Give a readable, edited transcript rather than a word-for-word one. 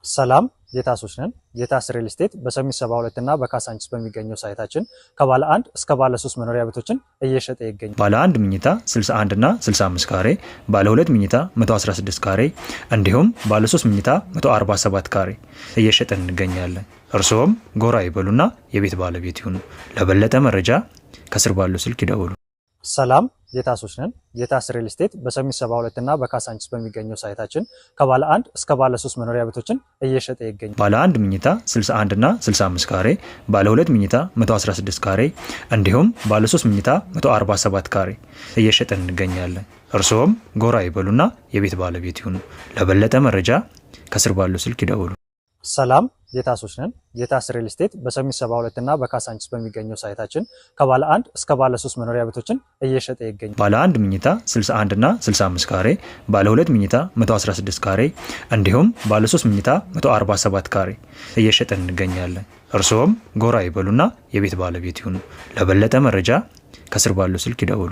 ሰላም ጌታሶች ነን። ጌታስ ሪል ስቴት በሰሚት 72 እና በካሳንቺስ በሚገኘው ሳይታችን ከባለ 1 እስከ ባለ 3 መኖሪያ ቤቶችን እየሸጠ ይገኛል። ባለ 1 መኝታ 61 እና 65 ካሬ፣ ባለ 2 መኝታ 116 ካሬ እንዲሁም ባለ 3 መኝታ 147 ካሬ እየሸጠን እንገኛለን። እርስዎም ጎራ ይበሉና የቤት ባለቤት ይሁኑ። ለበለጠ መረጃ ከስር ባለው ስልክ ይደውሉ። ሰላም ጌታሶች ነን። ጌታስ ሪል ስቴት በሰሚት 72 እና በካሳንቺስ በሚገኘው ሳይታችን ከባለ 1 እስከ ባለ 3 መኖሪያ ቤቶችን እየሸጠ ይገኛል። ባለ 1 መኝታ 61 እና 65 ካሬ፣ ባለ 2 መኝታ 116 ካሬ እንዲሁም ባለ 3 መኝታ 147 ካሬ እየሸጠን እንገኛለን። እርስዎም ጎራ ይበሉና የቤት ባለቤት ይሁኑ። ለበለጠ መረጃ ከስር ባለው ስልክ ይደውሉ። ሰላም ጌታሶች ነን። ጌታስ ሪል ስቴት በሰሚት 72 እና በካሳንቺስ በሚገኘው ሳይታችን ከባለ 1 እስከ ባለ 3 መኖሪያ ቤቶችን እየሸጠ ይገኛል። ባለ 1 መኝታ 61 እና 65 ካሬ፣ ባለ 2 መኝታ 116 ካሬ እንዲሁም ባለ 3 መኝታ 147 ካሬ እየሸጠን እንገኛለን። እርስዎም ጎራ ይበሉና የቤት ባለቤት ይሁኑ። ለበለጠ መረጃ ከስር ባለው ስልክ ይደውሉ።